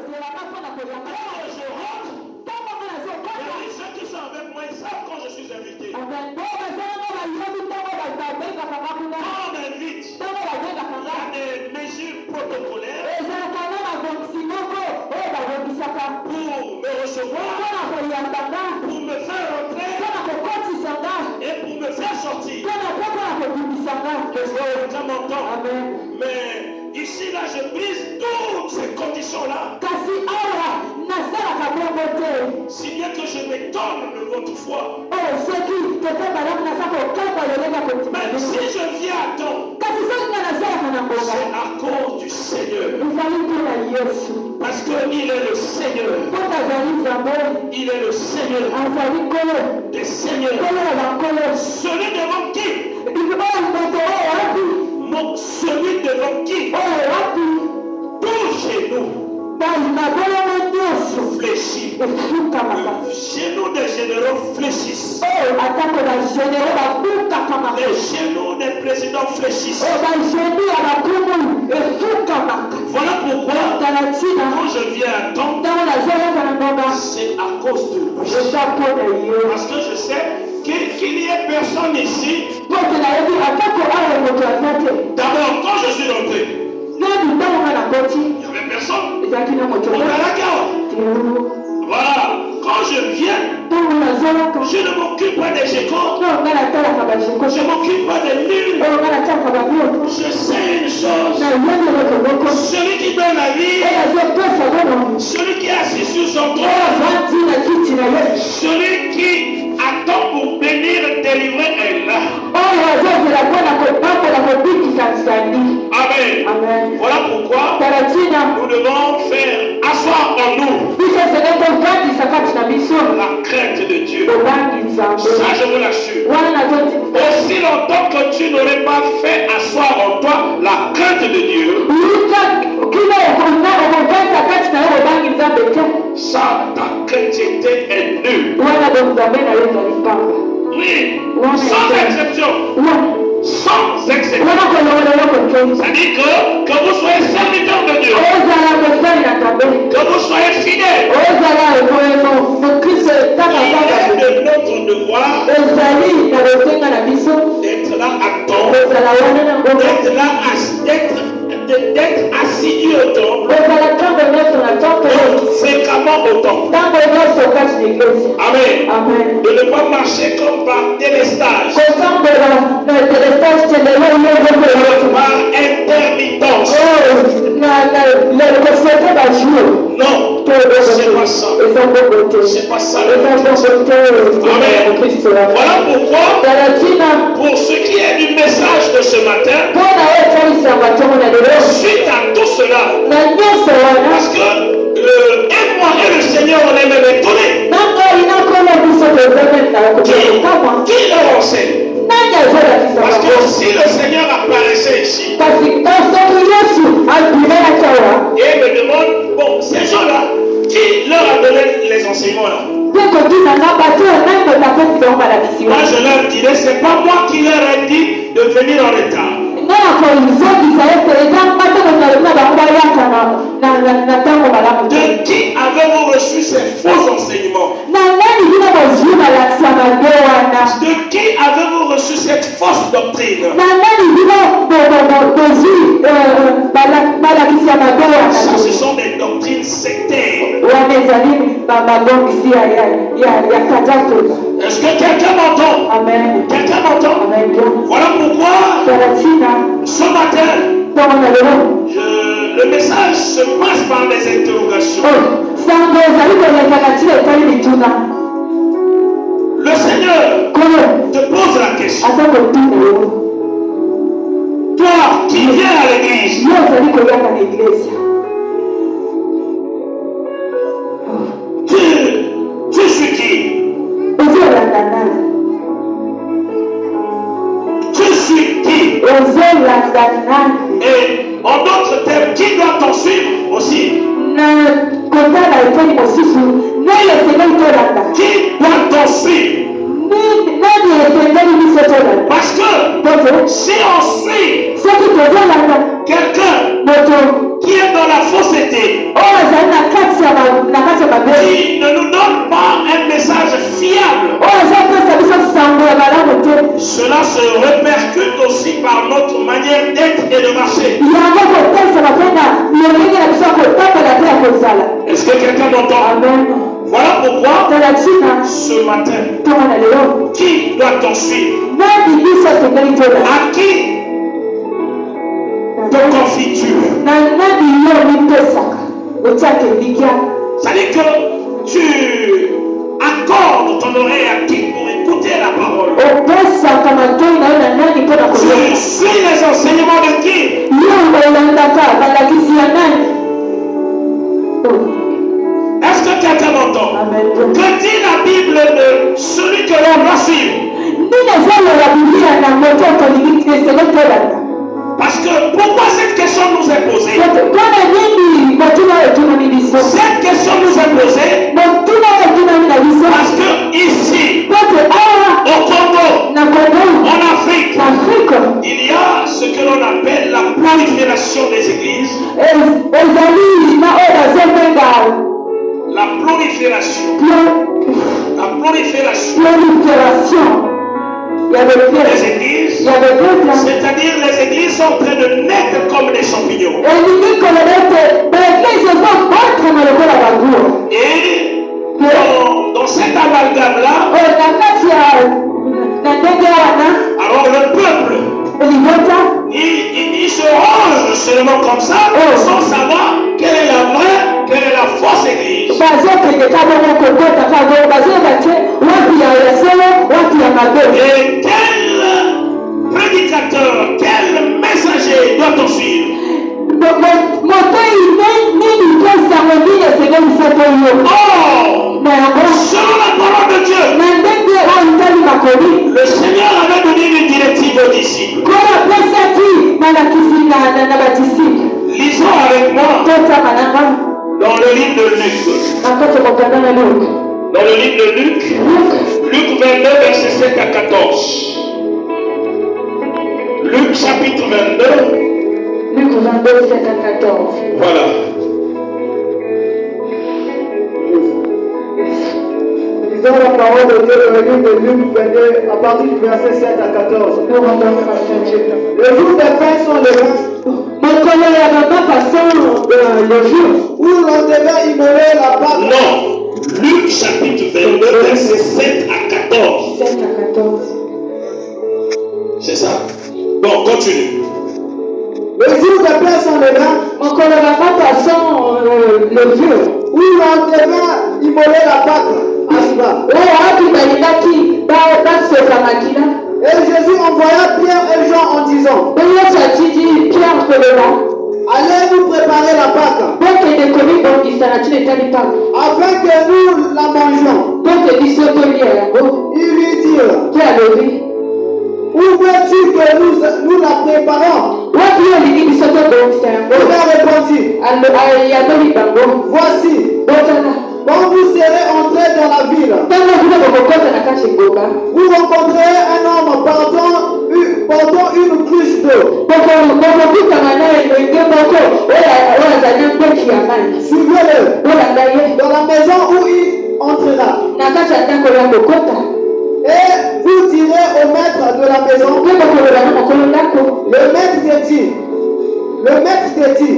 je rentre, ceux qui sont avec moi, ils savent quand je suis invité. Quand on m'invite, il y a des mesures protocolaires pour me recevoir, pour me faire rentrer et pour me faire sortir. Qu'est-ce que tu m'entends? Mais ici, là, je brise toutes ces conditions-là. Si bien que je m'étonne de votre foi. Même si je viens à temps, c'est à cause du Seigneur. Parce qu'il est le Seigneur. Il est le Seigneur des Seigneurs. Celui devant qui? Celui devant qui? Tout genou fléchit. Genoux des généraux fléchissent. Les genoux des présidents fléchissent. Voilà pourquoi quand je viens à temps, c'est à cause de lui. Parce que je sais qu'il n'y ait personne ici. D'abord, quand je suis rentré, il n'y avait personne. Voilà, quand je viens, je ne m'occupe pas des gécos, je ne m'occupe pas des murs. Je sais une chose, celui qui donne la vie, celui qui est assis sur son trône, celui qui attend pour bénir et délivrer est là. Amen. Voilà pourquoi nous devons faire asseoir en nous la crainte de Dieu. Ça, je vous l'assure. Aussi longtemps que tu n'aurais pas fait asseoir en toi la crainte de Dieu, ça, ta chrétienté est nulle. Oui, sans exception. Sans exception. Ça dit que vous soyez serviteurs de Dieu, que vous soyez fidèles. Il est de notre devoir d'être là à temps, d'être assidu au temple, fréquemment au temple. Amen. De ne pas marcher comme par délestage, par intermittence. Non, c'est pas ça. C'est pas ça. Amen. Voilà pourquoi, pour ce qui est du message de ce matin, suite à tout cela, parce que moi et le Seigneur, on est même étonnés. Qui leur enseigne? Parce que si le Seigneur apparaissait ici et me demande, bon, ces gens-là, qui leur a donné les enseignements là? Moi je leur dirais, c'est pas moi qui leur ai dit de venir en retard. De qui avez-vous reçu ces faux enseignements? De qui avez-vous reçu cette fausse doctrine? Ça, ce sont des doctrines sectaires. Est-ce que quelqu'un m'entend? Amen. Quelqu'un m'entend? Amen. Voilà pourquoi ce matin, le message se passe par des interrogations. Le Seigneur te pose la question. Toi qui viens à l'église, tu suis qui? Tu suis qui? Et en d'autres termes, qui doit t'en suivre aussi? Qui doit t'en suivre? Parce que si on suit quelqu'un qui est dans la fausseté, Cela se répercute aussi par notre manière d'être et de marcher. Est-ce que quelqu'un m'entend? Amen. Voilà pourquoi ce matin, qui doit-on suivre? À qui te confies-tu? C'est-à-dire que tu accordes ton oreille à qui pour écouter la parole? Tu suis les enseignements de qui? Est-ce que quelqu'un m'entend? Que dit la Bible de celui que l'on doit suivre? Parce que pourquoi cette question nous est posée? Cette question nous est posée parce que ici, au Congo, en Afrique, il y a ce que l'on appelle la prolifération des églises. La prolifération des églises, c'est-à-dire les églises sont en train de naître comme des champignons. Et dans cet amalgame-là, alors le peuple, il se range seulement comme ça, sans savoir quelle est la vraie, quelle est la fausse église. Et quel prédicateur, quel messager doit-on suivre? Selon la parole de Dieu, le Seigneur avait donné une directive aux disciples. Lisons avec moi dans le livre de Luc. Dans le livre de Luc, Luc 22, versets 7 à 14. Luc chapitre 22. Luc 22, 7 à 14. Voilà. Lisons la parole de Dieu dans le livre de Luc 22, à partir du verset 7 à 14. Les jours des fêtes sont les vins. Le jour où l'on devait immoler la Pâque. Non. Luc chapitre 22, versets 7 à 14. 7 à 14. C'est ça. Bon, continue. Les jours des fêtes sont les vins. Le jour où l'on devait immoler la Pâque. Et Jésus envoya Pierre et Jean en disant: allez vous préparer la Pâque, afin que nous la mangions. Ils lui dirent: où veux-tu que nous la préparons? Il a répondu: voici, quand vous serez entré dans la ville, vous rencontrerez un homme portant une cruche d'eau. Suivez-le dans la maison où il entrera. Et vous direz au maître de la maison: le maître te dit,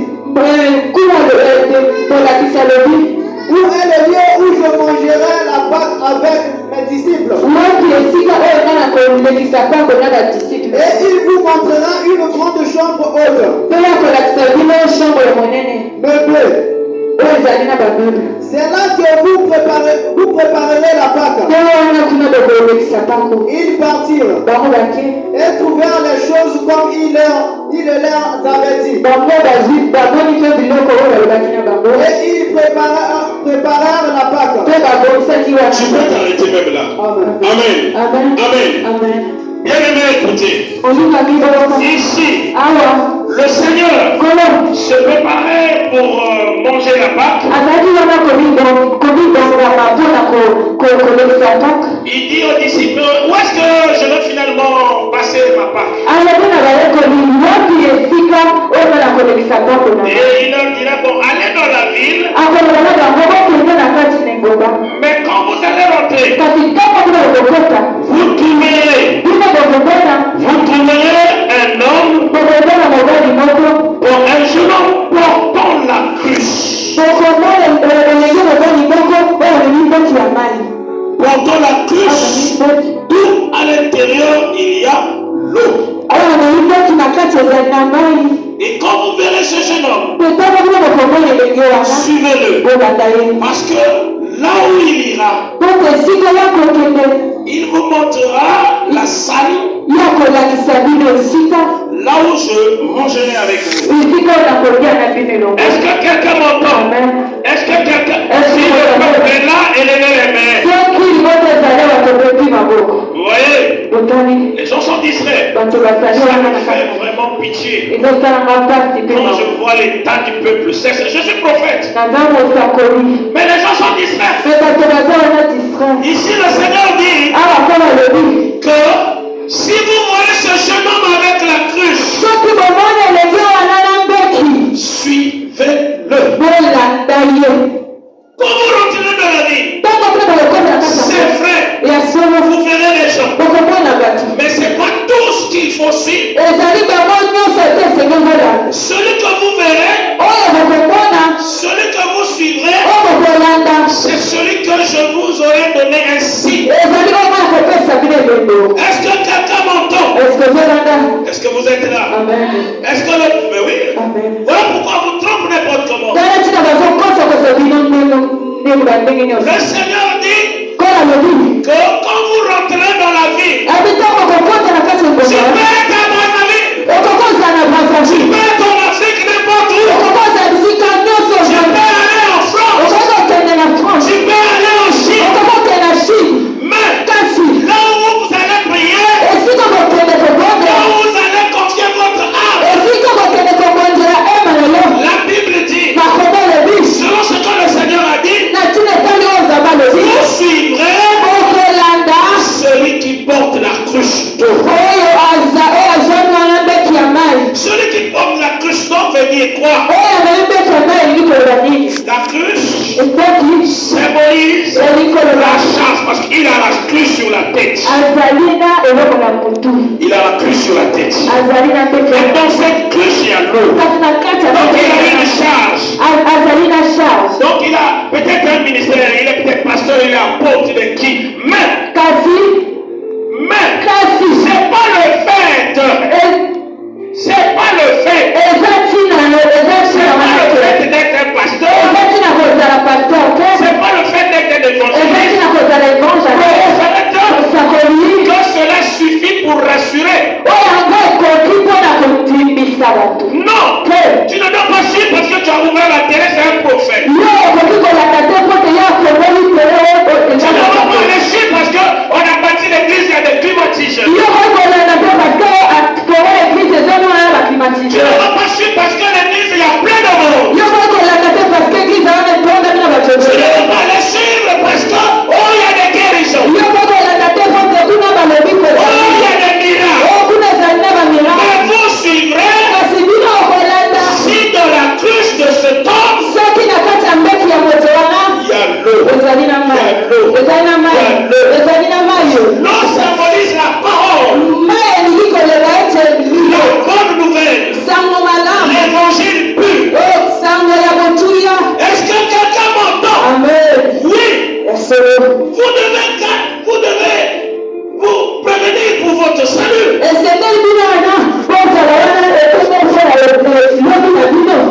où est le lieu où je mangerai la Pâque avec mes disciples? Et il vous montrera une grande chambre haute, meublée. C'est là que vous préparerez la Pâque. Ils partirent et trouvèrent les choses comme il leur avait dit. Et ils préparèrent la Pâque. Tu peux t'arrêter même là. Amen. Amen. Amen. Bien-aimé, écoutez. Ici, le Seigneur se préparait pour manger la Pâque. Il dit aux disciples: où est-ce que je vais finalement passer ma Pâque? Et il leur dira: bon, allez dans la ville. Mais quand vous allez rentrer, vous trouverez suivez-le. Parce que là où il ira, il vous montrera la salle. Là où je mangerai avec vous. Est-ce que quelqu'un m'entend? Est-ce que quelqu'un... Si le peuple est là, élevez les mains. Vous voyez? Les gens sont distraits. Ça me fait vraiment pitié. Quand je vois l'état du peuple, je suis prophète. Mais les gens sont distraits. Ici, le Seigneur dit que si vous voyez ce jeune homme avec la cruche, suivez-le. Quand vous rentrez dans la vie, c'est vrai, vous verrez les gens. Mais ce n'est pas tout ce qu'il faut suivre. Celui que vous verrez, celui que vous suivrez, c'est celui que je vous aurai donné ainsi. Est-ce que quelqu'un m'entend? Est-ce que vous êtes là? Est-ce que mais oui. Voilà pourquoi vous trompez n'importe comment. Le Seigneur dit que quand vous rentrez dans la vie, tu peux être à Brazzaville, tu peux être en Afrique, n'importe où, tu peux aller en France, tu peux aller en Chine, mais là où vous allez prier, là où vous allez confier votre âme, la Bible dit, selon ce que le Seigneur a dit, vous suivrez celui qui porte la cruche d'eau. Celui qui porte la cruche d'eau veut dire quoi? La cruche symbolise la charge parce qu'il a la cruche sur la tête. Il a la cruche sur la tête. Et dans cette cruche, il y a l'eau. Donc il a une charge. Donc il a peut-être un ministère, il est peut-être pasteur, il est apôtre, il est qui. Mais c'est pas le fait. C'est pas le fait. C'est pas le fait d'être un pasteur. C'est pas le fait d'être un évangéliste. Que cela suffit pour rassurer. Non, tu ne dois pas suivre parce que tu as ouvert la télé, c'est un prophète. Tu ne dois pas aller suivre parce qu'on a bâti l'église, il y a des climatiseurs. Tu ne dois pas suivre parce que l'église, il y a plein de monde. Tu ne dois pas aller suivre parce que, oh, il y a des guérisons. Oh, il y a des miracles. Mais vous suivrez si dans la cruche de cet homme, il y a l'eau. L'eau symbolise la parole. La bonne nouvelle. L'évangile pur. Est-ce que quelqu'un m'entend? Oui. Vous devez vous prévenir pour votre salut.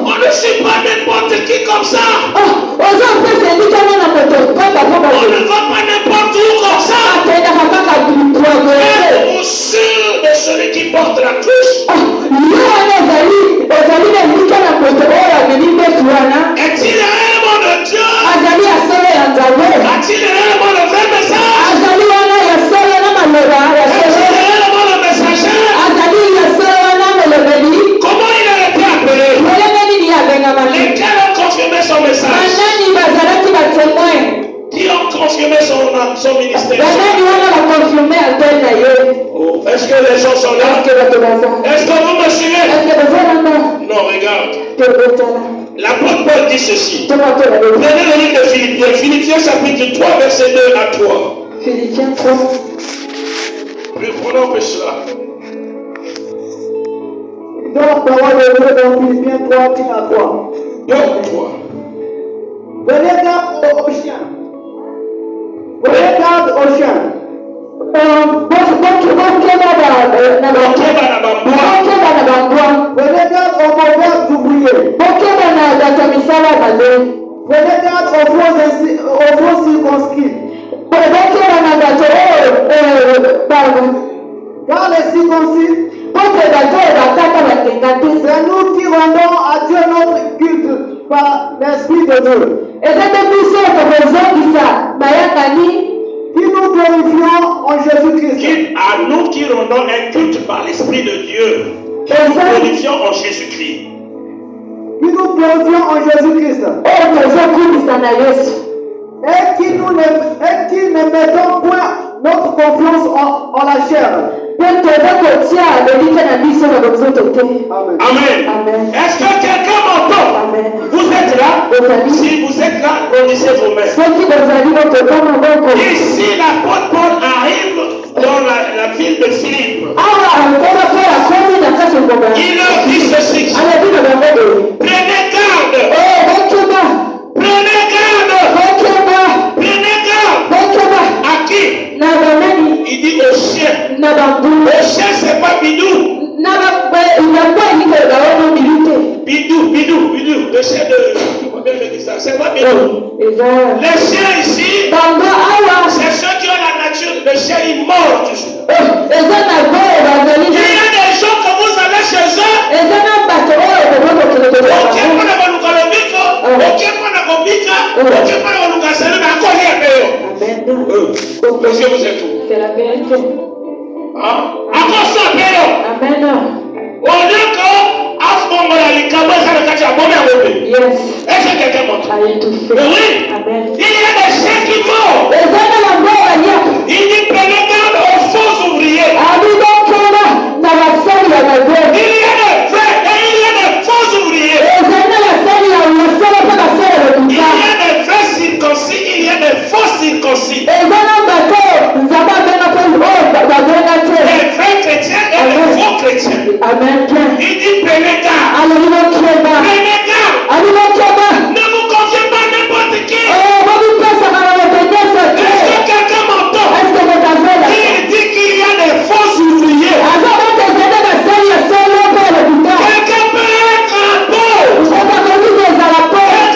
On ne suit pas n'importe qui comme ça. On ne va pas n'importe où comme ça. Êtes-vous sûr de celui qui porte la cruche? Est-il réellement de Dieu? A-t-il réellement le vrai message? Est-il réellement le messager? Comment il a été appelé? Lesquels ont confirmé son message? Qui ont confirmé son ministère? Oh, est-ce que les gens sont là? Est-ce que vous me suivez? Non, regarde. L'apôtre Paul dit ceci. Prenez le livre de Philippiens. Philippiens chapitre 3, verset 2 à 3. Philippiens 3. Reprenons que cela. Dans la parole de Dieu dans Philippiens 3, 1 à 3. 2 à 3. Prenez garde aux chiens. Prenez garde aux chiens. Prenez garde aux mauvais ouvriers. Prenez garde aux faux circoncis. Car les circoncis, c'est nous qui rendons à Dieu notre culte par l'Esprit de Dieu. Qui nous glorifions en Jésus-Christ. À nous qui rendons un culte par l'Esprit de Dieu. Qui nous glorifions en Jésus-Christ. Qui nous glorifions en Jésus-Christ. Et qui ne mettons point notre confiance en la chair. Amen. Est-ce que quelqu'un m'entend? Vous êtes là? Si vous êtes là, brandissez vos mains. Ici, l'apôtre Paul arrive dans la ville de Philippe. Il leur dit ceci. Prenez garde. Prenez garde. Prenez garde. À qui? Il dit au chien. Le chien, c'est pas Bidou. Bidou. Le chien de. Comment je dis ça? C'est pas Bidou. Les chiens ici, c'est ceux qui ont la nature. Le chien, il mord toujours. Il y a des gens que vous allez chez eux. Est-ce que vous êtes où? C'est la vérité. Encore ça, Amen. au lieu que Yes. est-ce que quelqu'un montre? Oui. Amen. Il y a des chiens qui mordent. Il dit prenez garde aux faux ouvriers. Il y a des faux ouvriers. Il y a des vrais circoncis, il y a des faux circoncis. Des vrais chrétiens et des faux chrétiens. Il dit prenez garde. Prenez garde. Ne vous confiez pas à n'importe qui. Est-ce que quelqu'un m'entend? Il dit qu'il y a des faux ouvriers. Quelqu'un peut être apôtre.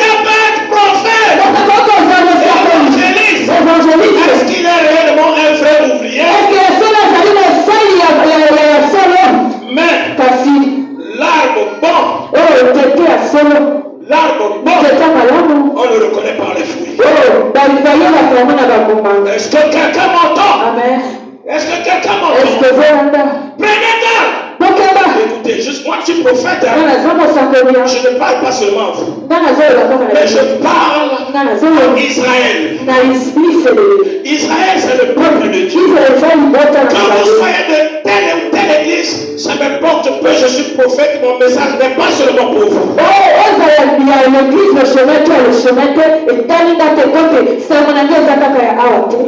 Quelqu'un peut être prophète. Évangéliste. Est-ce qu'il est réellement un vrai ouvrier? Mais l'arbre bon, on le reconnaît par les fruits. Est-ce que quelqu'un m'entend? Est-ce que quelqu'un m'entend? Prenez garde. Écoutez, juste moi je suis prophète. Je ne parle pas seulement à vous. Mais je parle à Israël. Israël, c'est le peuple de Dieu. Quand vous soyez de telle ou telle église, ça m'importe peu, je suis prophète, mon message n'est pas seulement pour vous.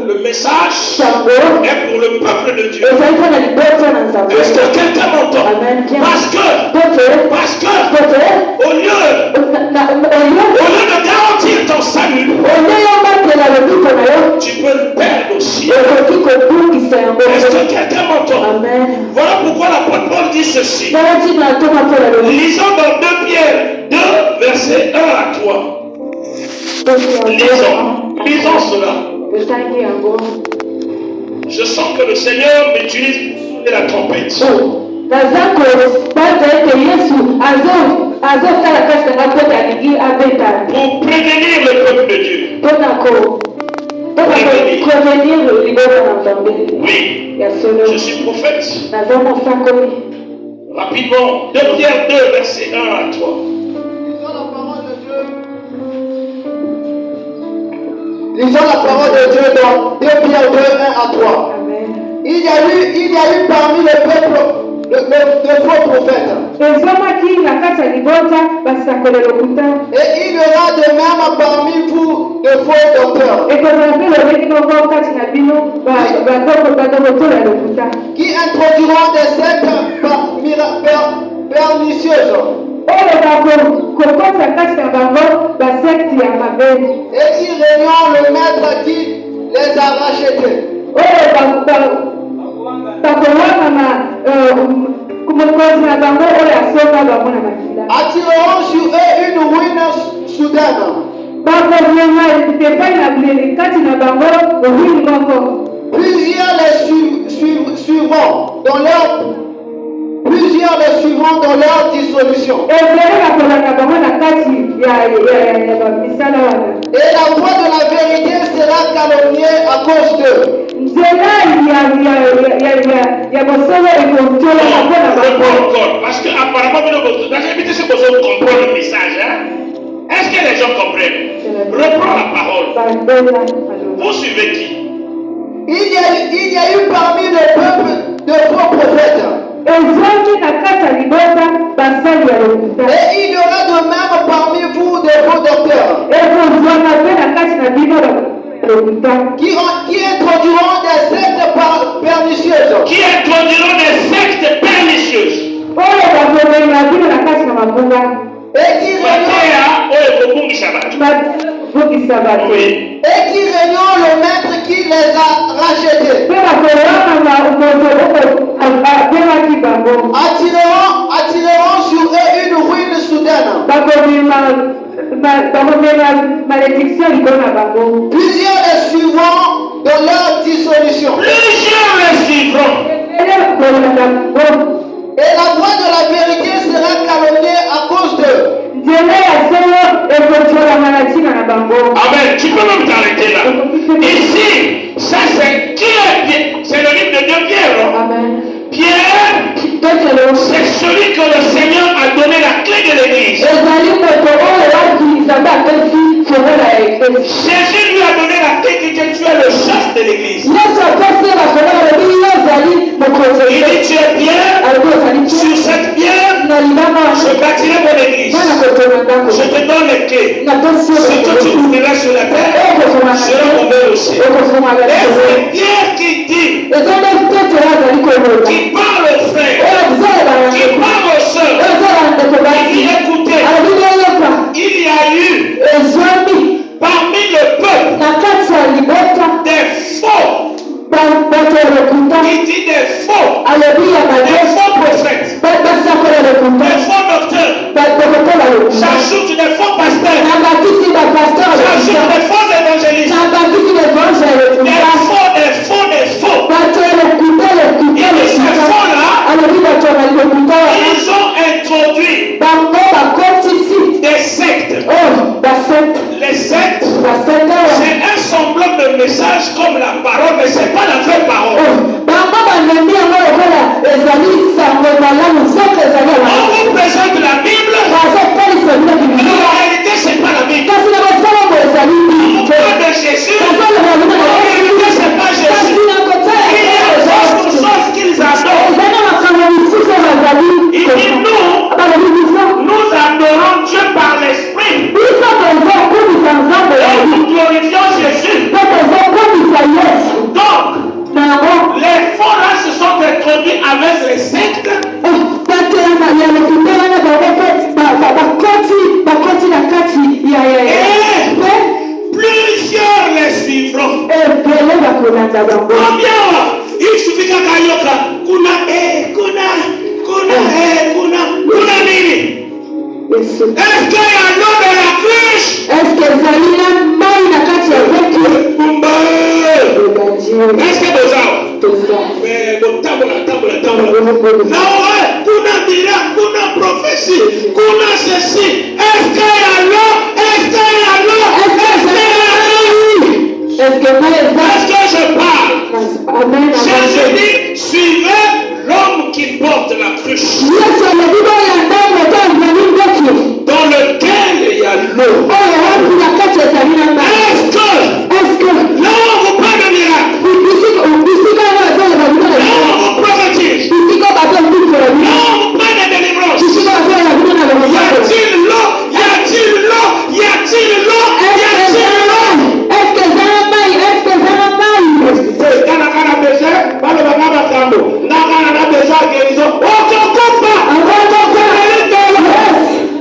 Le message est pour le peuple de Dieu. Est-ce que quelqu'un m'entend? Parce que au lieu de garantir ton salut, tu peux le perdre aussi. Est-ce que quelqu'un m'entend? Voilà pourquoi l'apôtre Paul dit ceci. Lisons dans 2 Pierre 2, versets 1 à 3. Lisons cela. Je sens que le Seigneur m'utilise pour sonner la trompette. Pour prévenir le peuple de Dieu. Oui, je suis prophète. Rapidement, 2 Pierre 2, versets 1 à 3. Lisons la parole de Dieu dans 2 Pierre 2, 1 à 3. Il y a eu parmi le peuple de faux prophètes. Et il y aura de même parmi vous de faux docteurs. Qui introduiront des sectes pernicieuses. Et qui régnent le maître qui les a rachetés. Attireront sur eux une ruine soudaine. Plusieurs les suivront dans leur dissolution. Et la voix de la vérité sera calomniée à cause d'eux. Parce que apparemment, vous comprenez le message. Est-ce que les gens comprennent? Reprends la parole. Vous suivez qui? Il y a eu parmi le peuple de faux prophètes. Et il y aura de même parmi vous des faux docteurs qui introduiront des sectes pernicieuses. Et qui régneront le maître qui les a rachetés. Attireront sur eux une ruine soudaine. Plusieurs les suivront dans leur dissolution. Et la voix de la vérité sera calomniée à cause d'eux. Amen. Tu peux même t'arrêter là. Ici, ça c'est qui est? C'est le livre de 2 Pierre. Pierre, c'est celui que le Seigneur a donné la clé de l'église. Jésus lui a donné la clé que tu es le chef de l'église. Il dit tu es Pierre, sur cette pierre, je bâtirai mon église. Je te donne les clés. Ce que tu ouvriras sur la terre sera ouvert aussi. Et c'est Pierre qui dit, qui parle aux frères, qui parle aux sœurs, qui dit écoutez, il y a eu parmi le peuple des faux. Il dit des faux prophètes, des faux docteurs, j'ajoute des faux pasteurs, j'ajoute des faux évangélistes, des faux. Et ces faux-là, ils ont introduit des sectes. Les sectes, c'est un semblant de message comme la parole, mais ce n'est pas la vraie parole. On vous présente la Bible, mais en réalité, ce n'est pas la Bible. On vous parle de Jésus, mais en réalité, ce n'est pas Jésus. Il y a d'autres choses qu'ils adorent. Il dit nous adorons Dieu par l'Esprit. Nous glorifions Jésus. Donc, les faux là se sont introduits avec les sectes. Et plusieurs les suivront. Combien? Il suffit qu'à Kayoka, kuna nini? Est-ce qu'il y a l'eau de la cruche? Est-ce que Zalina maïna kati ya vetu? Est-ce que Bozao? Mais tambola. Naoe, kuna mira, kuna prophétie, kuna ceci. Est-ce qu'il y a l'eau? Est-ce qu'il y a l'eau? Est-ce que je parle? Jésus dit, suivez l'homme qui porte la cruche. Dans lequel il y a l'eau. Est-ce que là on vous parle de miracle, là on vous prophétise, là on vous parle de délivrance, y a-t-il l'eau?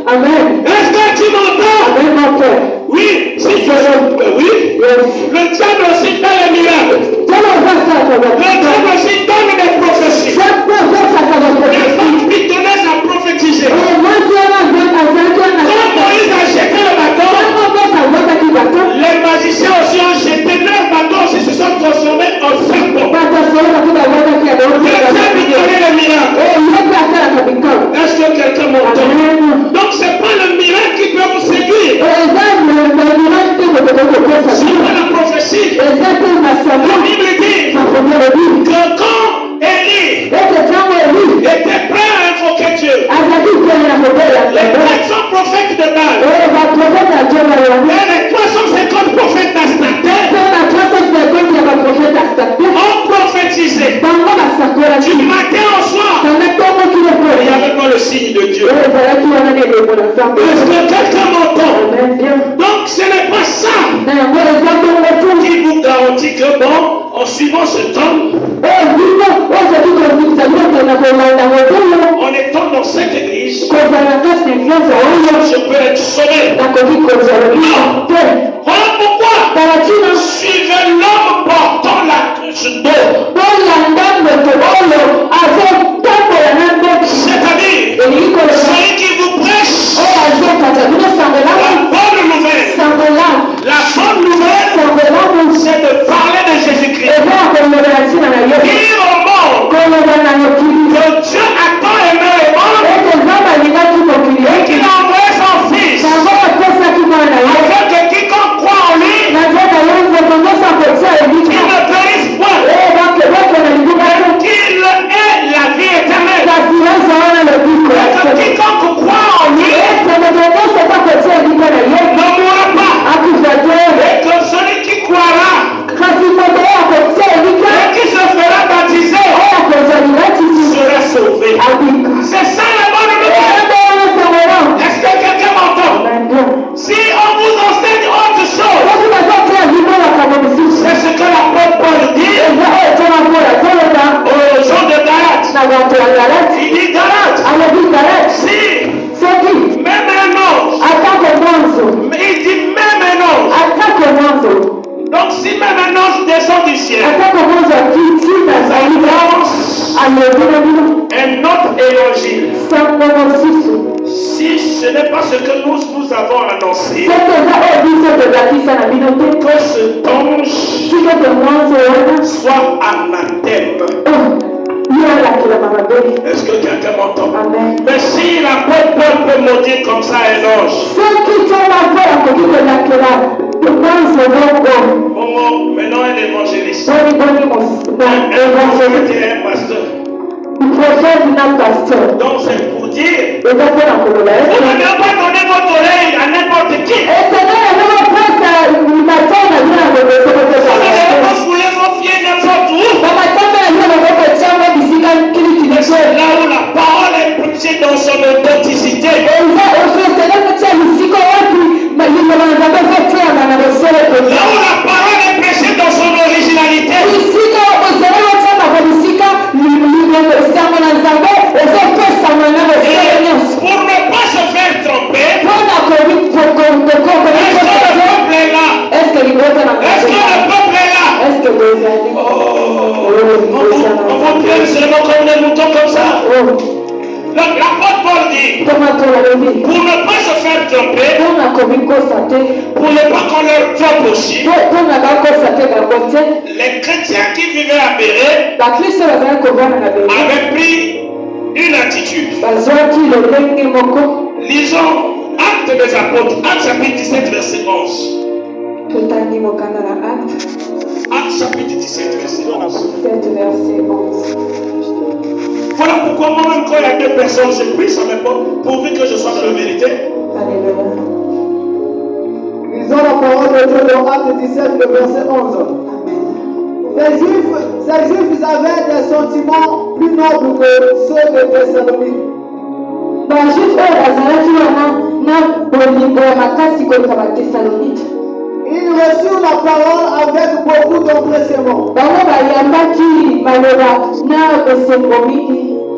Amen. Est-ce que tu m'entends? Amen, mon frère. Oui, si tu veux. Oui. Le diable aussi fait les miracles. Le diable aussi donne des prophéties. Les femmes qui te laissent à prophétiser. Quand Moïse a jeté le bâton, Est-ce que quelqu'un m'entend? Donc ce n'est pas ça qui vous garantit que bon, en suivant ce temps, en étant dans cette église, je peux être sauvé. Non. Voilà pourquoi suivez l'homme portant la cruche d'eau. C'est-à-dire celui qui vous prêche la bonne nouvelle. La bonne nouvelle, c'est de parler de Jésus-Christ. Dire au monde que Dieu a tant aimé le monde et qu'il a envoyé son Fils afin que quiconque croit en lui, qu'il ne périsse point, qu'il ait la vie éternelle. Que quiconque croit en lui ne mourra pas. Et que celui qui croira et qui se fera baptiser sera sauvé. C'est ça la bonne nouvelle. Est-ce que quelqu'un m'entend? Si on vous enseigne autre chose, c'est ce que l'apôtre Paul dit aux gens de Galate. Il dit Galate, si même un ange, il dit même un ange. Donc si même un ange descend du ciel, un autre évangile, si ce n'est pas ce que nous avons annoncé, que cet ange soit anathème. Est-ce que quelqu'un m'entend? Mais si l'apôtre Paul peut maudire comme ça un ange, maintenant un évangéliste, un pasteur. Donc c'est pour dire, vous n'avez pas donné votre oreille à n'importe qui. Vous n'avez pas foulé vos pieds n'importe où. Là où la parole est prêchée dans son authenticité. Là où la parole est prêchée dans son originalité. Pour ne pas se faire tromper, est-ce que le peuple est là? Est-ce que le peuple est là? On vous prenne seulement comme des moutons comme ça. L'apôtre Paul dit, pour ne pas se faire tromper, pour ne pas qu'on leur trompe aussi, les chrétiens qui vivaient à Béret avaient pris une attitude. Lisons Actes des Apôtres, Actes chapitre 17, verset 11. Actes chapitre 17, verset 11. Voilà pourquoi moi-même, quand il y a deux personnes, je prie sur mes portes, pourvu que je sois dans la vérité. Lisons la parole de Dieu dans Actes 17, le verset 11. Ces Juifs avaient des sentiments plus nobles que ceux de Thessalonique. Ils reçurent la parole avec beaucoup d'empressement.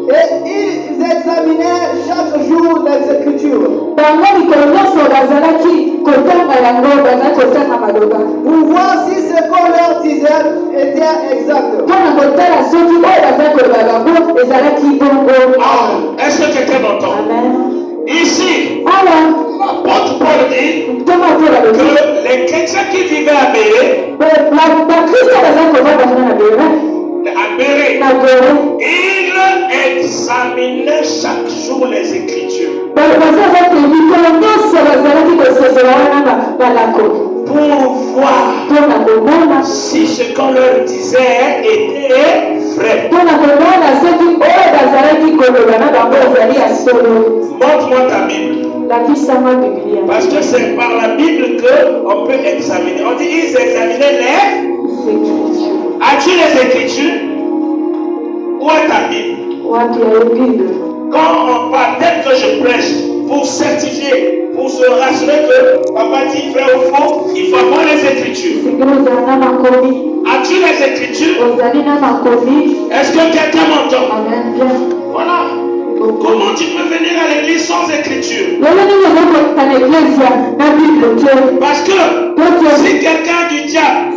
Et ils examinaient chaque jour les Écritures pour voir si ce qu'on leur disait était exact. Est-ce que quelqu'un m'entend? Ici, l'apôtre Paul dit que les chrétiens qui vivaient à Béret, ils examinaient chaque jour les Écritures pour voir si ce qu'on leur disait était vrai. Montre-moi ta Bible. Parce que c'est par la Bible qu'on peut examiner. On dit ils examinaient les Écritures. As-tu les Écritures? Où est ta Bible? Quand on parle, dès que je prêche, pour certifier, pour se rassurer que papa dit vrai ou faux, il faut avoir les Écritures. As-tu les Écritures? Est-ce que quelqu'un m'entend? Voilà. Comment tu peux venir à l'église sans Écriture? Parce que si quelqu'un du diable,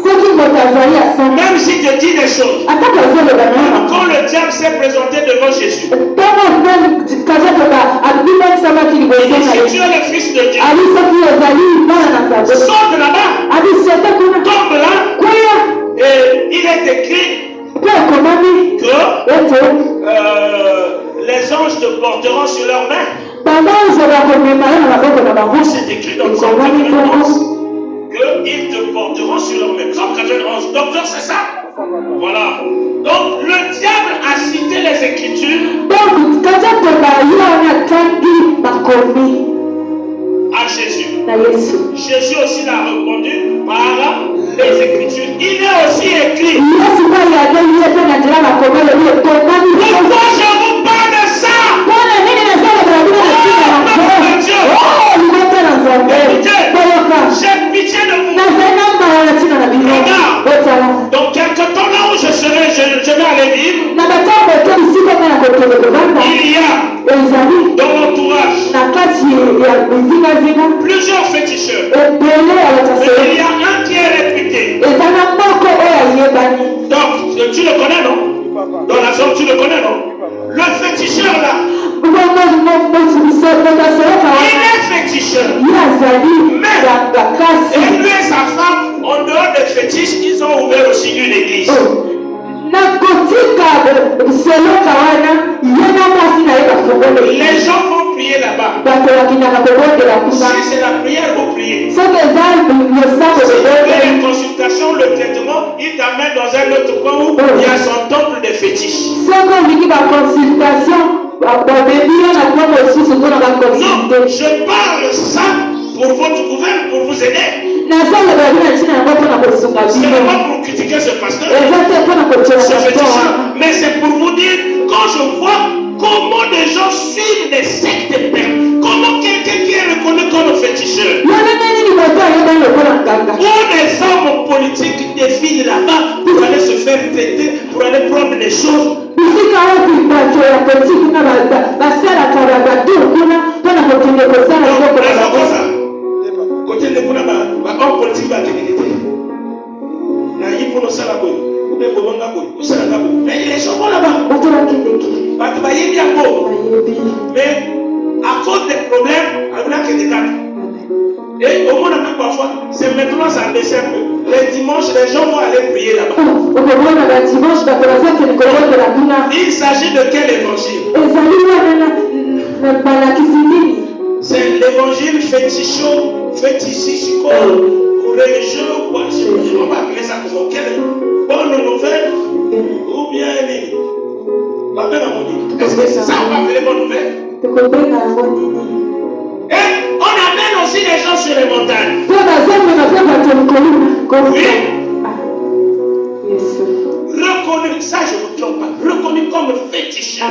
même si te dit des choses, quand le diable s'est présenté devant Jésus, il dit si tu es le fils de Dieu, sors de là-bas, tombe là, et il est écrit que les anges te porteront sur leurs mains. C'est écrit dans le Psaume 91 qu'ils te porteront sur leurs mains. Psaume 91. Docteur, c'est ça? Voilà. Donc le diable a cité les Écritures à Jésus. Jésus aussi l'a répondu par les Écritures. Il est aussi écrit. Pourquoi je vous parle de ça? J'ai pitié de vous. Regarde. Donc quelque temps là où je serai, je vais aller vivre. Il y a dans l'entourage plusieurs féticheurs. Mais il y a un qui est réputé. Donc tu le connais, non? Dans la zone, tu le connais, non? Le féticheur là. Il est féticheur. Mais et lui et sa femme, en dehors des fétiches, ils ont ouvert aussi une église. Les gens vont prier là-bas. Si c'est la prière, vous priez. Si c'est la consultation, le traitement, il t'amène dans un autre coin où il y a son temple de fétiches. Non, je parle ça pour votre gouvernement, pour vous aider. C'est pas pour critiquer ce pasteur, mais c'est pour vous dire, quand je vois comment des gens suivent des sectes de pères, comment quelqu'un qui est reconnu comme féticheur, ou des hommes politiques défilent là-bas pour aller se faire traiter, pour aller prendre des choses. Côté de Kuna, en politique, mais les gens vont là-bas. Mais à cause des problèmes, il y a des cas. Et au moins, parfois, c'est maintenant ça baisse un peu. Les dimanches, les gens vont aller prier là-bas. Il s'agit de quel évangile? C'est l'évangile fétichico, religieux, quoi. Je ne vais pas appeler ça comme quelle bonne nouvelle ou bien la bonne nouvelle. Est-ce que c'est ça qu'on va appeler bonne nouvelle? Et on amène aussi les gens sur les montagnes. Oui. Reconnu, ça je ne vous trompe pas, reconnu comme féticheur.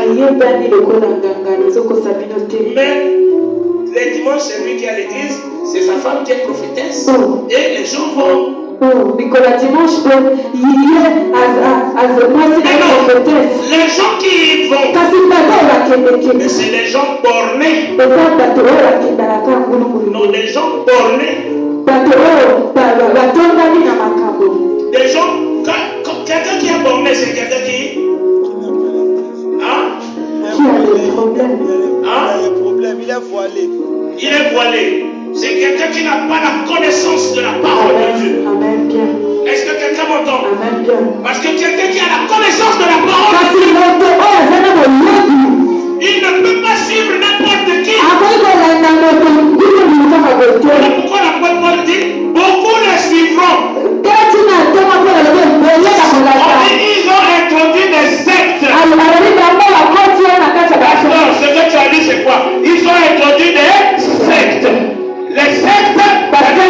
Mais les dimanches, c'est lui qui est à l'église, c'est sa femme qui est prophétesse, et les gens vont. Les gens qui y vont, mais c'est les gens bornés. Non, les gens bornés. Des gens, quelqu'un qui est borné, c'est quelqu'un qui. Qui a des problèmes. Il a des problèmes, il est voilé. Il est voilé. C'est quelqu'un qui n'a pas la connaissance de la parole de Dieu. Amen, bien. Est-ce que quelqu'un m'entend? Amen, bien. Parce que quelqu'un qui a la connaissance de la parole, il ne peut pas suivre n'importe qui. Pourquoi la Paul dit beaucoup le suivront? Ils ont introduit des sectes. Alors, ce que tu as dit, c'est quoi? Ils ont introduit des sectes. Les sectes, parce que,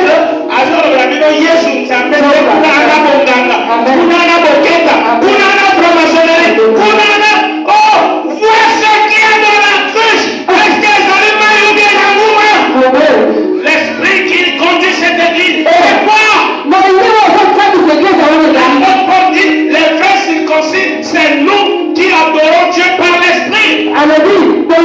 alors, la Bible, Jésus, ça fait Kunana Bonganga, Kunana Boketa, Kunana Promotionnaire, Kunana. Oh, vois ce qu'il y a dans la cruche. Est-ce que ça lui m'a eu bien la qui adorons Dieu par l'esprit. Bon,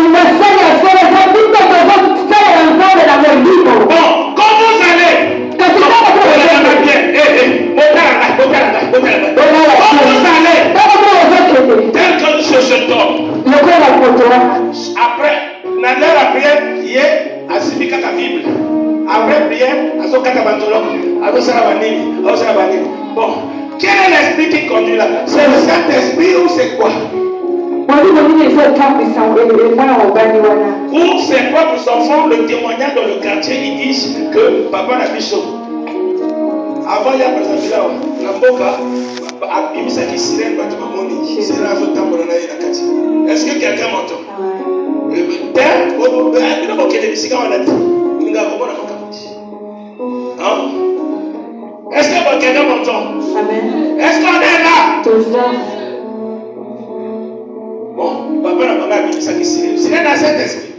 quand vous allez, quand vous allez, tel que nous se jetons, après, dans la prière, il est assis à la Bible. Après prière, à son catabantologue, à son salabanini, à son salabanini. Bon, quel est l'esprit qui conduit là? C'est le Saint-Esprit ou c'est quoi? Pour ses propres enfants, le témoignage dans le quartier, ils disent que papa n'a plus chaud. Avant, il y a par exemple là, la boca, il s'est dit sirène, est-ce que quelqu'un m'entend? Est-ce que quelqu'un m'entend? Est-ce qu'on est là? Bon, papa n'a pas mis ça qui sirène. Sirène dans cet esprit.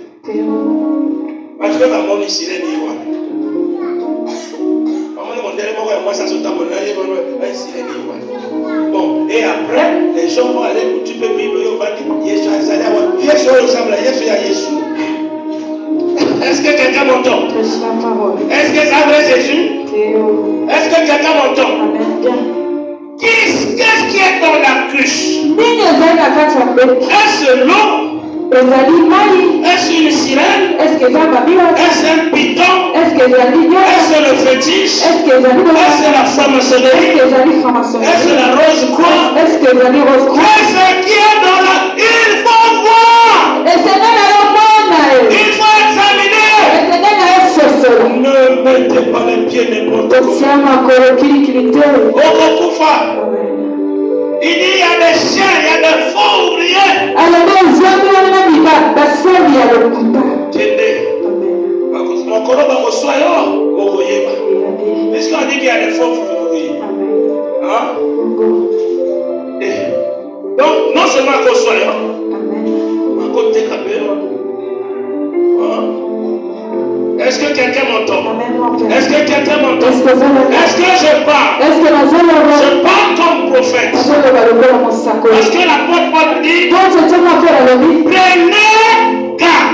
Parce que maman est sirène. Bon, et après, les gens vont aller pour tu peux vivre, ils vont dire est-ce que quelqu'un m'entend? Est-ce que ça veut Jésus? Est-ce que quelqu'un m'entend? Qu'est-ce qui est dans la cruche? Est-ce l'eau? Est-ce une sirène? Est-ce un piton? Est-ce le fétiche? Est-ce la franc-maçonnerie? Est-ce la rose croix? Qu'est-ce qui est dans la... Il faut voir! Il faut examiner! Ne mettez pas les pieds n'importe où. Il dit il y a des chiens, il y a des faux ouvriers. Puisqu'on dit qu'il y a des faux ouvriers. Hein? Donc, non seulement qu'on soit là, mais qu'on décapé. Est-ce que quelqu'un m'entend? Est-ce que quelqu'un m'entend? Est-ce que je parle? Je parle comme prophète. Parce que l'apôtre Paul dit prenez garde.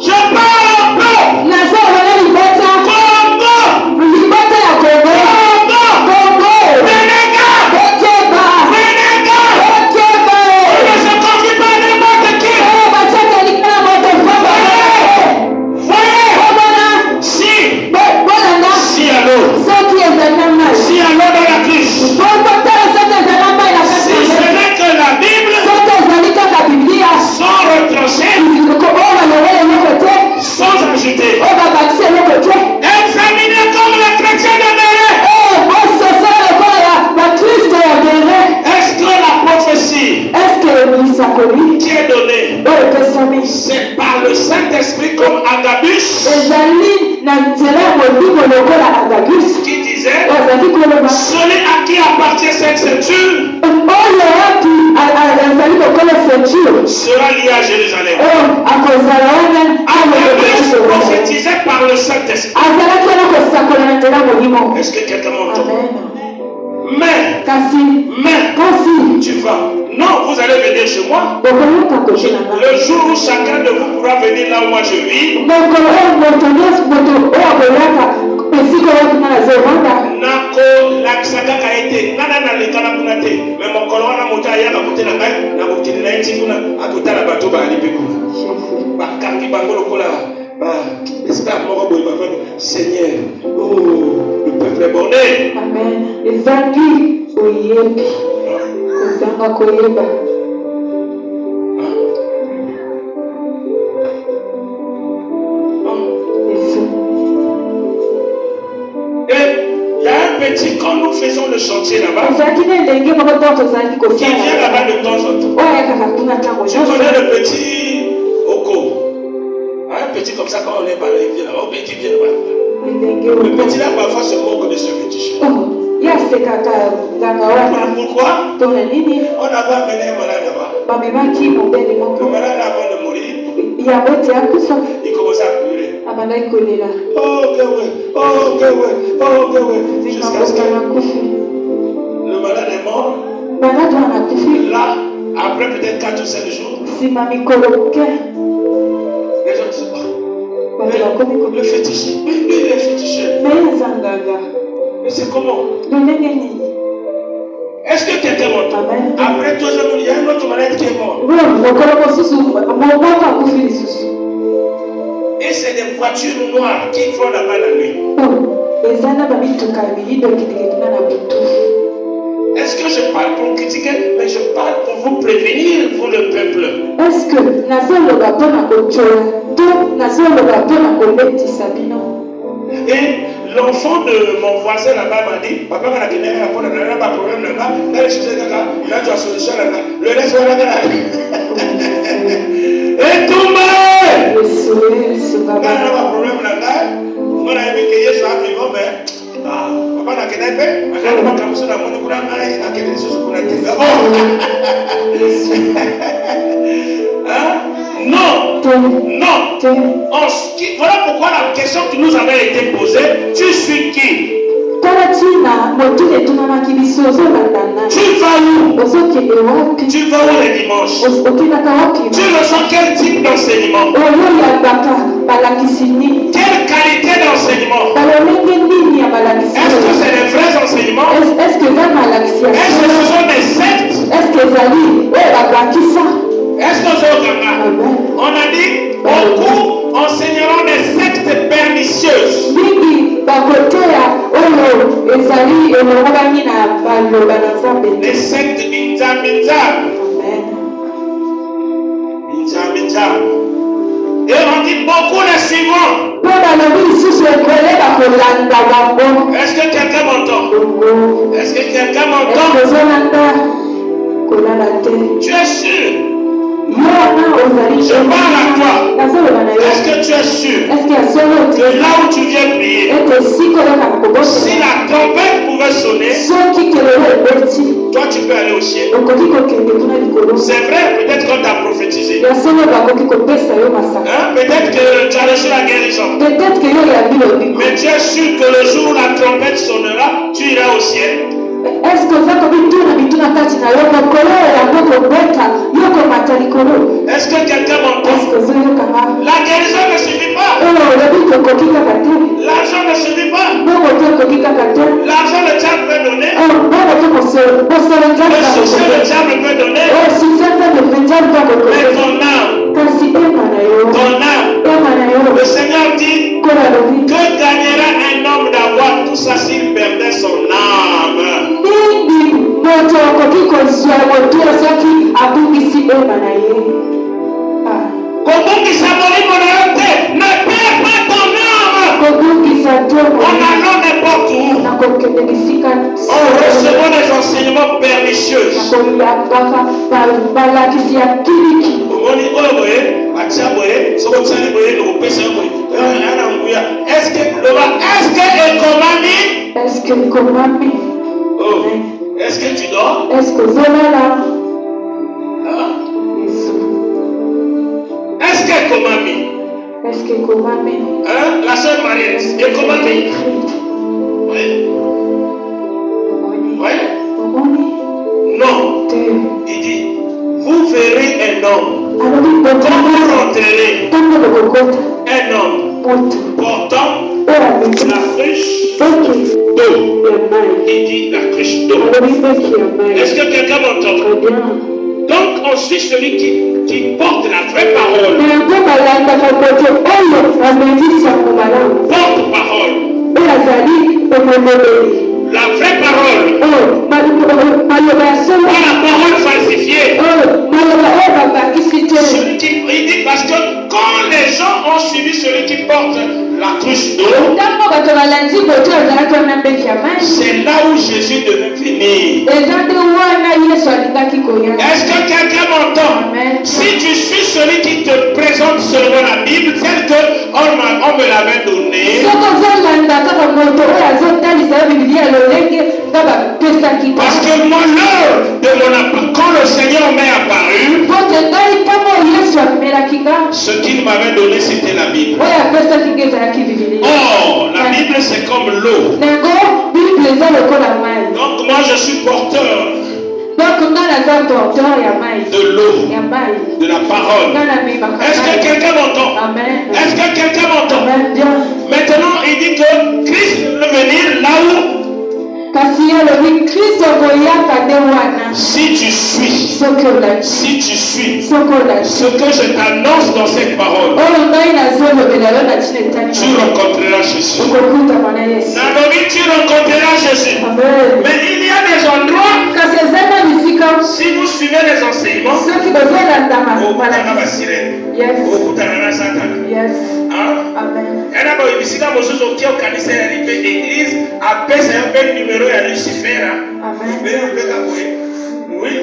Je parle un peu. Examinez comme les chrétiens demeurés. Est-ce que la prophétie qui est donnée, c'est par le Saint-Esprit comme Agabus qui disait celui à qui appartient cette ceinture sera lié à Jérusalem. Agabus prophétisait par le Saint-Esprit. Est-ce que quelqu'un m'entend? Mais tu vas. Non, vous allez venir chez moi. Le jour où chacun de vous pourra venir là où moi je vis. Nako laksaka kaete nana na lekana kunate me mokolo wana mota ya ka kutela ngai na kutini na enti kuna akutala bato ba alipiku bakangi bangolo kola ba esclave moko boy ba Seigneur, oh le peuple est borné. Amen. Ezangi oyebi ezanga koyeba. Quand nous faisons le chantier là-bas, qui vient là-bas de temps en temps. Tu connais le petit Oko? Un petit comme ça, quand on est par là, il vient là-bas. Il vient là-bas. Le petit là, parfois, se moque de ce fétiche. Pourquoi? On avait amené un malade là-bas. Le malade, avant de mourir, il commençait à pleurer. Oh, que ouais. Jusqu'à ce que le malade est mort. Là, après peut-être 4 ou 5 jours, les gens disent le fétiche, oui, il est féticheur. Mais c'est comment? Est-ce que quelqu'un m'entend? Après 2 ans, il y a une autre malade qui est morte. Et c'est des voitures noires qui font là-bas la nuit. Est-ce que je parle pour critiquer, mais je parle pour vous prévenir, vous le peuple? Est-ce que et l'enfant de mon voisin là-bas m'a dit, papa m'a dit, il n'y a pas de problème là-bas, là tu as solution là-bas, le reste va là-bas. Et tout le monde! Là, il n'y a pas de problème là-bas, on a aimé que je sois vivant, mais papa n'a qu'un épée, on a comme ça, on a qu'un épée, on a non, non. Voilà pourquoi la question qui nous avait été posée, tu suis qui? Tu vas où? Tu vas où les dimanches? Tu ressens quel type d'enseignement? Quelle qualité d'enseignement? Est-ce que c'est les vrais enseignements? Est-ce que ce sont des sectes? Est-ce que on a dit beaucoup enseigneront des sectes pernicieuses. Des sectes minja. Et on dit beaucoup les suivants. Est-ce que quelqu'un m'entend? Est-ce que quelqu'un m'entend? Tu es sûr? Je parle à toi. Est-ce que tu es sûr que là où tu viens prier, si la trompette pouvait sonner, toi tu peux aller au ciel? C'est vrai, peut-être qu'on t'a prophétisé. Peut-être que tu as reçu la guérison. Mais tu es sûr que le jour où la trompette sonnera, tu iras au ciel? Est-ce que ça comme tout na bituna kati na yoko kolera yoko beta yoko matalikolo? Est-ce que quelqu'un m'entend? La guérison ne suffit pas. L'argent ne suffit pas. L'argent le diable peut donner. Le succès le diable peut donner. Mais ton âme, le Seigneur dit, que gagnera un homme d'avoir tout ça s'il perdait son âme? Ne perds pas ton âme. En allant n'importe où, en recevant des enseignements pernicieux. Est-ce que est-ce que tu dors? Est-ce que Est-ce que Komami? La sœur Marie, et Komami? Oui. Oui? Non. Il dit, vous verrez un homme. Quand vous rentrerez, un homme portant la cruche d'eau. Il dit la cruche d'eau. Est-ce que quelqu'un m'entend? Donc on suit celui qui porte la vraie parole. Porte-parole. La vraie parole. Pas la parole falsifiée. Il dit parce que quand les gens ont suivi celui qui porte la cruche d'eau, c'est là où Jésus devait venir. Est-ce que quelqu'un m'entend? Si tu suis celui qui te présente selon la Bible, tel que on me l'avait donné, parce que moi, l'heure de mon appel, quand le Seigneur m'est apparu, ce qu'il m'avait donné, c'était la Bible. Oh, la Bible, c'est comme l'eau. Donc moi, je suis porteur de l'eau, de la parole. Est-ce que quelqu'un m'entend? Est-ce que quelqu'un m'entend? Maintenant, il dit que Christ veut venir là où? Si tu suis ce que je t'annonce dans cette parole, tu rencontreras Jésus. Naomi, tu rencontreras Jésus. Mais il y a des endroits, si vous suivez les enseignements, vous numéro à Lucifer. Oui.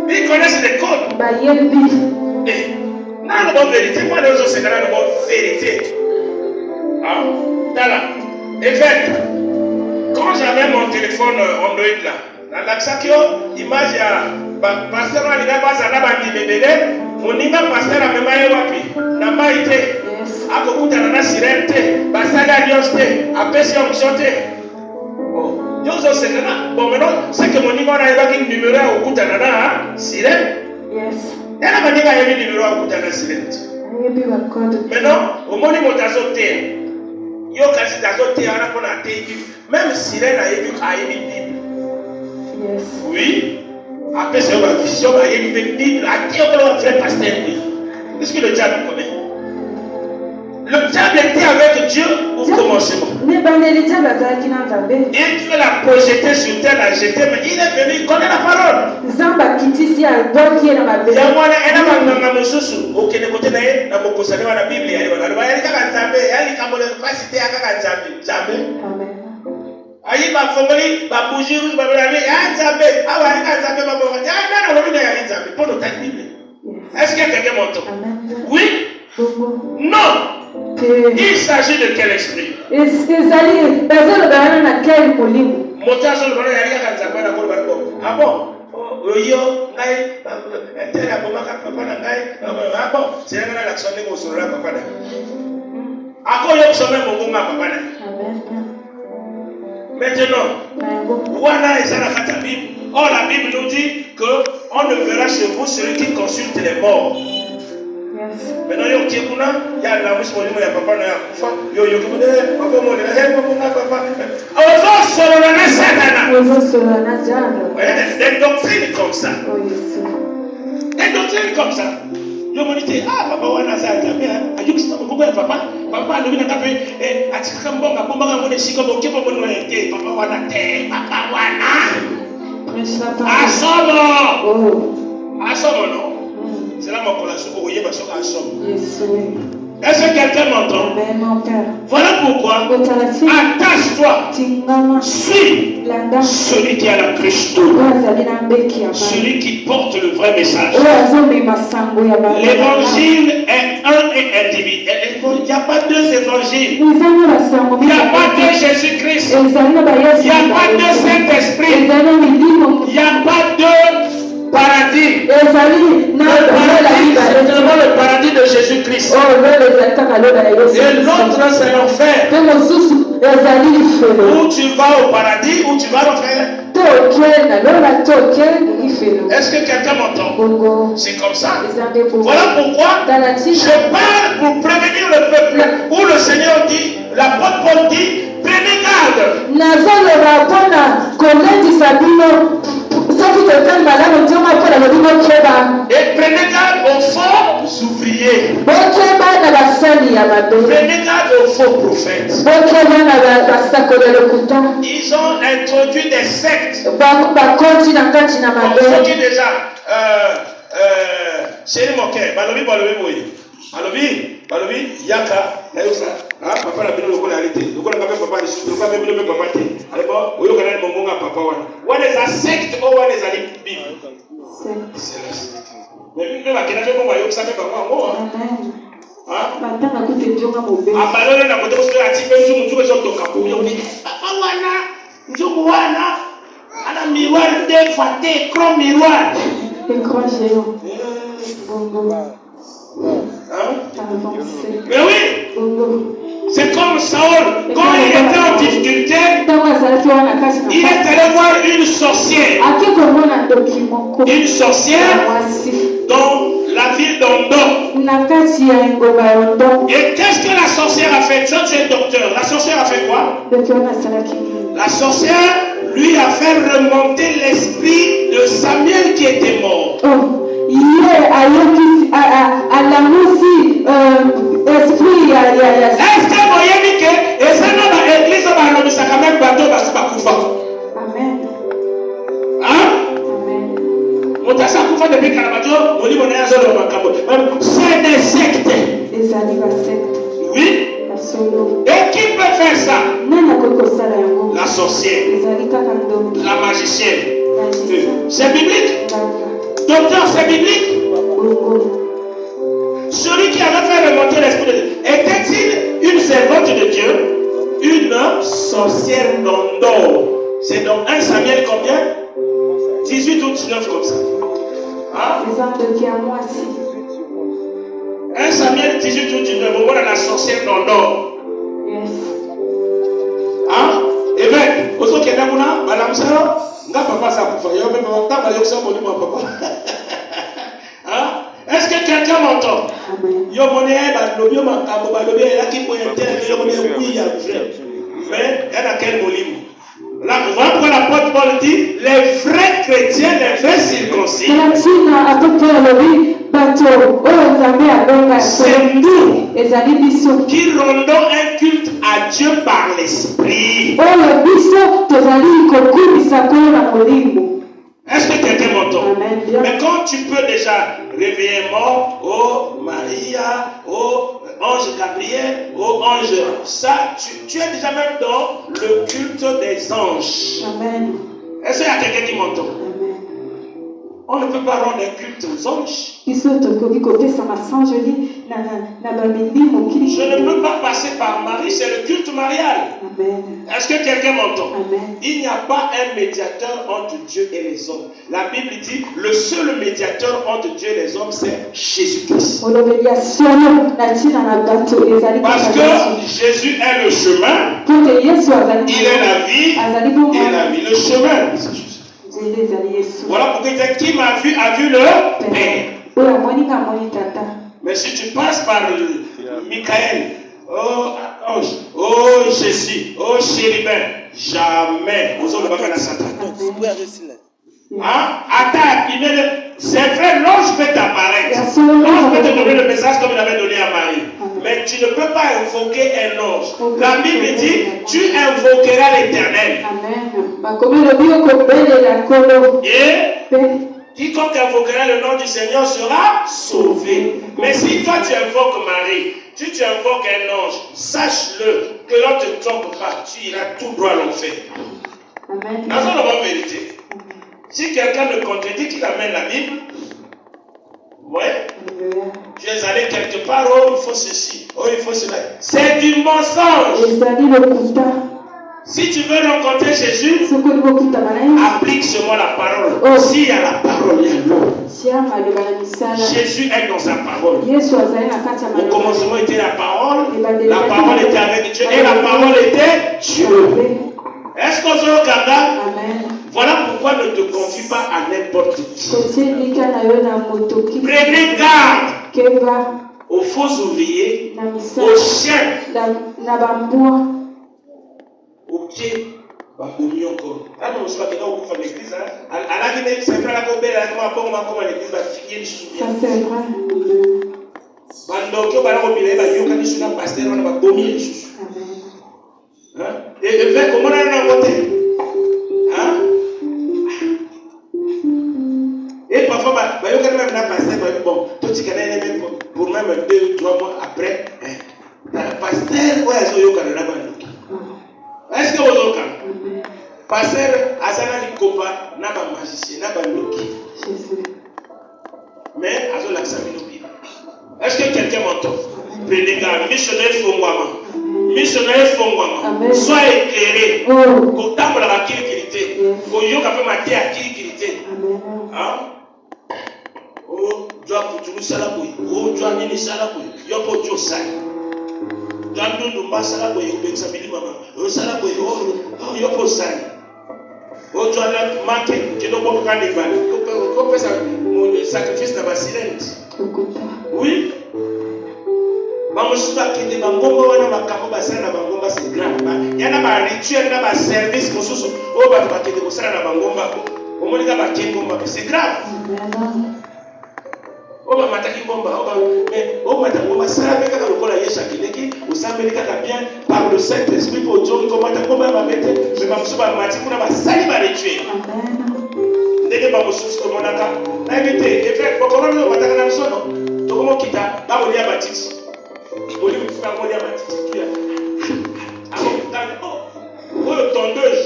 Ils connaissent les codes. Non, la bonne vérité. Moi, les autres, c'est la bonne vérité. Et fait, quand j'avais mon téléphone Android là, dans l'accent, image à pasteur, il y a pas ça, mon image pasteur a même pas wapi. N'a pas été. A beaucoup de sirène, basala alliance, apesi onction. Bon, maintenant, c'est que mon niveau a un numéro au bout d'un sirène. Yes. Et la manière a un numéro au bout d'un sirène. Maintenant, au moment où tu as sauté, il y a sauté, même sirène a une Bible. Oui. Après, c'est une vision, il y a une Bible. À qui on va faire pasteur? Qu'est-ce que le diable connaît? Le diable était avec Dieu au commencement. Et Dieu l'a projeté sur terre, l'a jeté, mais il est venu, il connaît la parole. Il y a est-ce que quelqu'un m'entend? Oui? Non. Il s'agit de quel esprit? Ah bon? Maintenant, voilà oh, la Bible nous dit qu'on ne verra chez vous celui qui consulte les morts. Maintenant, il y a la musique, il y a papa, il y a des doctrines comme ça. Des doctrines comme ça. Je me dis, ah, papa, on a ça, papa, le vin a tapé, et à Tikambonga, papa, c'est là mon collation pour voyez ma soeur à somme. Est-ce que quelqu'un m'entend? Voilà pourquoi attache-toi, suis celui qui a la Christo, celui qui porte le vrai message. L'évangile est un et individuel. Il n'y a pas deux évangiles. Il n'y a pas deux Jésus-Christ. Il n'y a pas deux Saint-Esprit. Il n'y a pas deux paradis. Le paradis de Jésus-Christ. Et l'autre, c'est l'enfer. Où tu vas au paradis, où tu vas l'enfer. Est-ce que quelqu'un m'entend? C'est comme ça. Voilà pourquoi je parle pour prévenir le peuple. Où le Seigneur dit, l'apôtre Paul dit, prenez garde. Et prenez garde aux faux ouvriers. Prenez garde aux faux prophètes. Ils ont introduit des sectes. Ceux qui déjà chéri moke, balobi yaka papa la bino lokola alite lokola papa lokola bino papa te alors oyo kana mongonga papa wana what is a sect or what is a bible mais bino ba kena ko mayo sa papa ngo abalole na kote ko ati pe nzumu ko so toka ko yo ni papa wana nzumu wana ana miroir de fate cro miroir mais oui, C'est comme Saül, quand il était en difficulté, il est allé voir une sorcière. Une sorcière dans la ville d'Ondor. Et qu'est-ce que la sorcière a fait? John, c'est docteur. La sorcière a fait quoi? La sorcière lui a fait remonter l'esprit de Samuel qui était mort. Est-ce que vous voyez que et ça dans l'église va le ça quand même bateau parce que pas kufa. Amen. Hein? On t'a ça kufa depuis Karabato, on dit on est à zone macabo. C'est des sectes. Les animaux sectes. Oui. Et qui peut faire ça? La sorcière. La magicienne. C'est biblique. Docteur, c'est biblique. Celui qui avait fait remonter l'esprit de Dieu, était-il une servante de Dieu? Une sorcière d'Ondor. C'est dans 1 Samuel combien? 18 ou 19 comme ça. Hein? 1 Samuel 18 ou 19. On voit la sorcière d'Ondor. Yes. Hein? Évêque, aux autres qui est là, nga papa ça pour faire. Hein? Est-ce que quelqu'un m'entend? Yo monnaie, yo makabo, balobi là qui peut intervenir, yo monnaie oui, il y a vrai. Mais il y a quel molim? Là, voilà pourquoi l'apôtre Paul dit les vrais chrétiens, les vrais circoncis. C'est nous qui rendons un culte à Dieu par l'esprit. Est-ce que quelqu'un m'entend? Mais quand tu peux déjà réveiller mort, oh Maria, oh ange Gabriel, oh ange, ça, tu es déjà même dans le culte des anges. Amen. Est-ce qu'il y a quelqu'un qui m'entend? On ne peut pas rendre un culte aux anges. Je ne peux pas passer par Marie, c'est le culte marial. Est-ce que quelqu'un m'entend? Il n'y a pas un médiateur entre Dieu et les hommes. La Bible dit, le seul médiateur entre Dieu et les hommes, c'est Jésus-Christ. Parce que Jésus est le chemin, il est la vie, il est la vie. Le chemin, c'est Jésus. Voilà pourquoi il dit qui m'a vu a vu le Père. Mais si tu passes par Michael, oh ange, oh Jésus, oh chérubin, jamais vous aurez pas la Satan. Hein? C'est vrai, l'ange peut t'apparaître. L'ange peut te donner le message comme il avait donné à Marie. Mais tu ne peux pas invoquer un ange. La Bible dit, tu invoqueras l'Éternel. Et quiconque invoquera le nom du Seigneur sera sauvé. Mais si toi tu invoques Marie, si tu invoques un ange, sache-le que l'on ne te trompe pas, tu iras tout droit à l'enfer. Dans la vérité. Si quelqu'un me contredit qu'il amène la Bible, ouais, tu es allé quelque part, oh il faut ceci, oh il faut cela. C'est du mensonge. Si tu veux rencontrer Jésus, applique seulement la parole. S'il y a la parole, il y a l'eau. Jésus est dans sa parole. Au commencement était la parole était avec Dieu et la parole était Dieu. Est-ce qu'on se regarde? Voilà pourquoi ne te confie pas à n'importe qui. Prenez garde aux faux ouvriers, aux chiens, aux pieds. Là, nous sommes au cours de l'église. À la Guinée, c'est vrai, l'église va finir le souvient. Et comment on a voté? Et parfois, il y a même un pasteur, bon, toi tu connais même pour même 2 ou 3 mois après, pasteur, ouais, est-ce que vous avez pasteur, Azana Likopa, n'a pas magicien, n'a pas loki. Mais, Azol Aksaminobi. Est-ce que quelqu'un m'entend? Prenez garde, missionnaire Fongwama. Missionnaire Fongwama. Sois éclairé. Quand tu as la kirikirité, quand tu as fait ma kirikirité. Hein? Oh, tu as pour tout ça là, oh, tu as mis ça là, yo pour Dieu ça. Gandu mbasala boye ubexamili mama. Osala boye yo posani. Ojo ala manke kino boka kandiba. Ko pesa mon sacrifice na basilente. Oui. Bamusuba kende bangomba wana makambo basala na bangomba c'est grave. Yana ba rituel na ba service mususu o ba bakende kosala na bangomba. Omonika ba kengomba c'est grave. Oba mataki bomba oba matangomba sala beka lokola Yesu akileki usambeli kaka bien par le Saint-Esprit pour Dieu comment ta bomba va mettre je vais vous ba mati kuna ba sali ba rituel. Amen. Ndenge ba mususu ko monaka na éviter et fait comment le mataka na sono to komo kita ba olia batiti. Oli mfuka olia batiti kia. Oh tondeuse.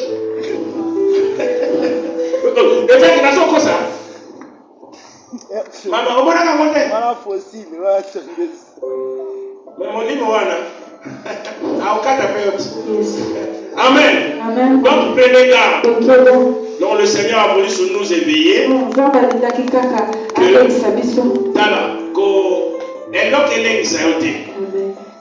Et fait na so kosa. Mama, on va la monter. Voilà fossile, voilà tondeuse. Mais mon livre wana. À aucun période. Amen. Amen. Donc prenez garde. Donc le Seigneur a voulu sur nous éveiller.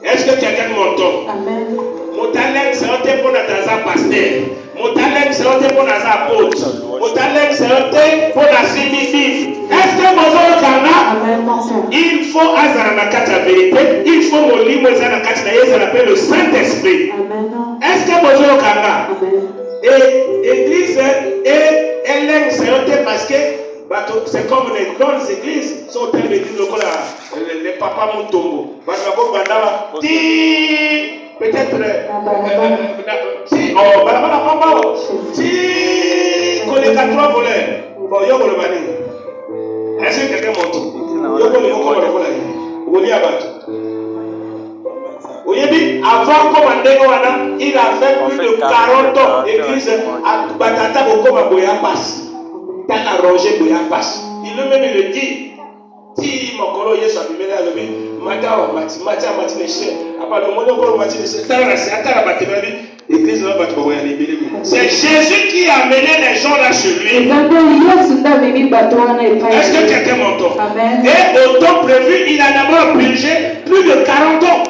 Est-ce que quelqu'un m'entend? Amen. Mon talent c'est un temps pour notre pasteur. Mon talent c'est un temps pour notre apôtre. Mon talent c'est un temps pour la similitude. Est-ce que vous avez il faut azanakata la vérité. Il faut mon livre azanakata na Yesu appelle le Saint-Esprit. Est-ce que vous avez et l'église elle aime c'est un temps parce que c'est comme les grandes églises sont telles d'églises les papas Mutombo. Peut-être si connaît 4 voleurs. Bon, yo le bani. Est-ce que quelqu'un monte? Yo le avant comme il a fait plus de 40 ans l'église à Batata comme Boya passe. T'as arrangé Boya passe. Il le dit. Si mon colo Yesu a bimé là le mati c'est Jésus qui a amené les gens là chez lui. Est-ce que quelqu'un m'entend? Et au temps prévu, il a d'abord purgé plus de 40 ans.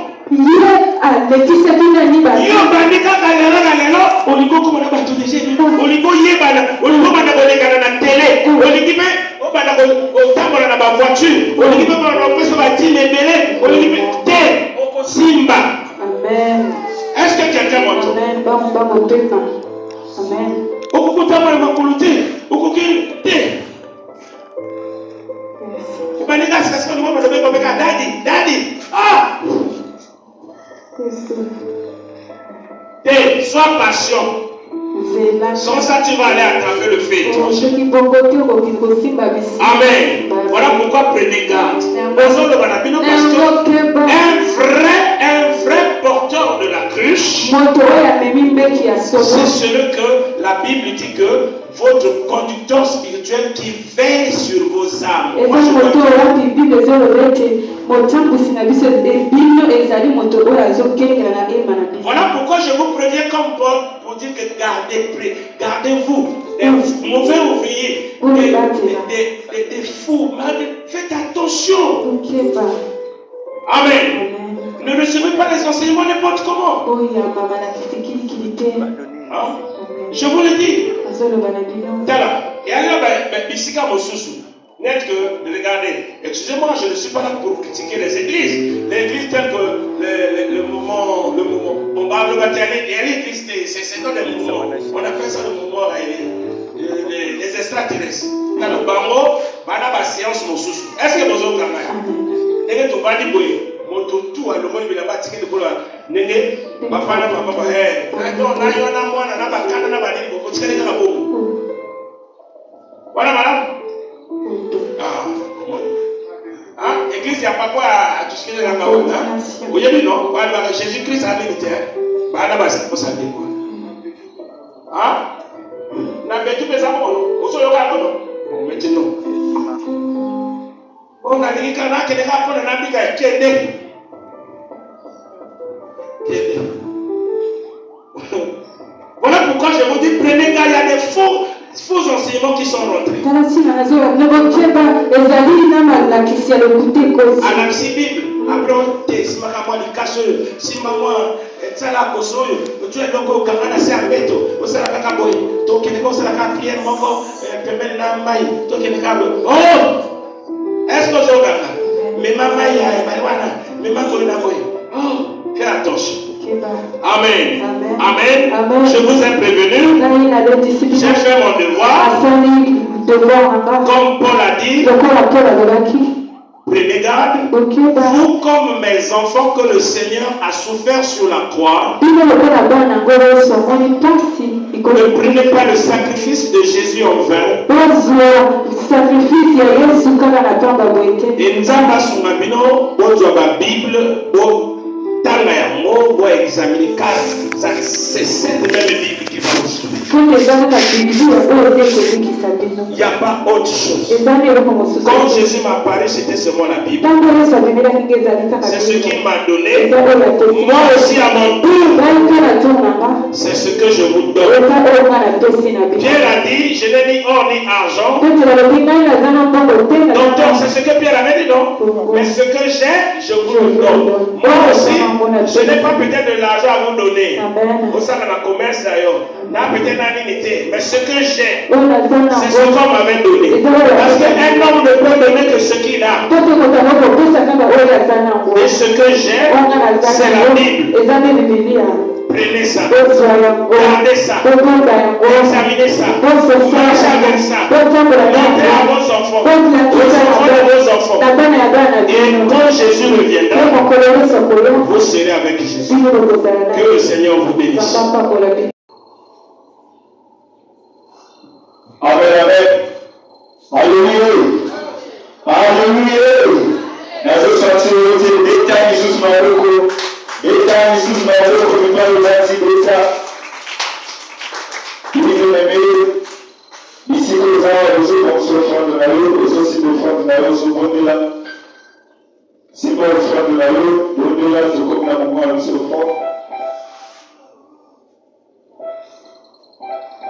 Simba. Est-ce que quelqu'un m'entend? Amen. Daddy. Ah! Sois patient. Sans ça, tu vas aller attraper le fait. Amen. Voilà pourquoi prenez garde. Parce que un vrai porteur de la cruche, c'est celui que la Bible dit que votre conducteur spirituel qui veille sur vos âmes. Voilà pourquoi je vous préviens comme Paul pour dire que gardez-vous des mauvais ouvriers, des fous. Faites attention. Amen. Ne recevez pas les enseignements n'importe comment. Hein? Je vous le dis. Regardez, excusez-moi, je ne suis pas là pour critiquer les églises. Les églises telles que le mouvement, il y a l'église, c'est dans les mouvements. On appelle ça le mouvement, les extraterrestres. Dans le bango, on a la séance Mosusu. Est-ce que vous avez compris? Tout à le monde de la bâtisse de Bola. Nene, papa na papa, voilà, madame. Ah, l'église, il n'y a pas quoi à tout ce qui est là-bas. Vous avez dit non? Jésus-Christ a vérité. C'est pour ça que ah? N'a pas tout les amours. Vous savez pas comment? Maintenant. On a dit qu'il y a des rapports de la Bible qui est né. Voilà pourquoi je vous dis, prenez garde, il y a des faux enseignements qui sont rentrés. Anaxi Bible, Après, on te si maman lui cache, si maman ça la cause, tu es donc au Canada, c'est un béto, au Salaka Boy, donc il est comme ça la prière, maman, permet la maille, donc il est câble. Oh! Est-ce que c'est au Canada? Mais maman, il y a mais maman, il y a oh! Fais attention. Amen. Amen. Amen. Je vous ai prévenu. J'ai fait mon devoir. Comme Paul a dit. Prenez garde. Vous comme mes enfants que le Seigneur a souffert sur la croix. Ne prenez pas le sacrifice de Jésus en vain. Et nous avons sur ma Bible. Tanga ya mo doit examiner car c'est cette même Bible qui va vous sauver. Il n'y a pas autre chose. Quand Jésus m'a parlé, c'était seulement la Bible. C'est ce qu'il m'a donné. Moi aussi à mon tour, c'est ce que je vous donne. Pierre a dit, je n'ai ni or ni argent. Donc c'est ce que Pierre avait dit, non? Mais ce que j'ai, je vous le donne. Moi aussi, je n'ai pas peut-être de l'argent à vous donner. Au sein de la commerce d'ailleurs. Là peut-être une unité. Mais ce que j'ai, c'est ce qu'on m'avait donné. Parce qu'un homme ne peut donner que ce qu'il a. Et ce que j'ai, c'est la Bible. Prenez ça, gardez ça, examinez ça, marchez avec ça, montrez à vos enfants, aux enfants de vos enfants. Et quand Jésus reviendra, vous serez avec Jésus. Que le Seigneur vous bénisse. Amen, amen. Alléluia. Alléluia. Est-ce que sortir au détail Jesus Maroko? Détail Jesus Maroko, nous parlons de détail. Il est aimé. Ici, les gens, les autres sont offrant de l'eau, les autres sont offrant de l'eau, sont bonnés là. Si pas offrant de l'eau, bonnés là, je comme la maman, ils sont offrant.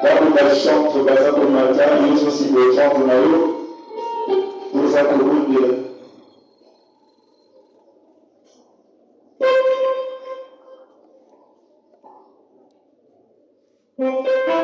Dans le chante, par exemple, le matin, ils sont aussi offrant de l'eau. Pour ça, que vous bonnez. Thank you.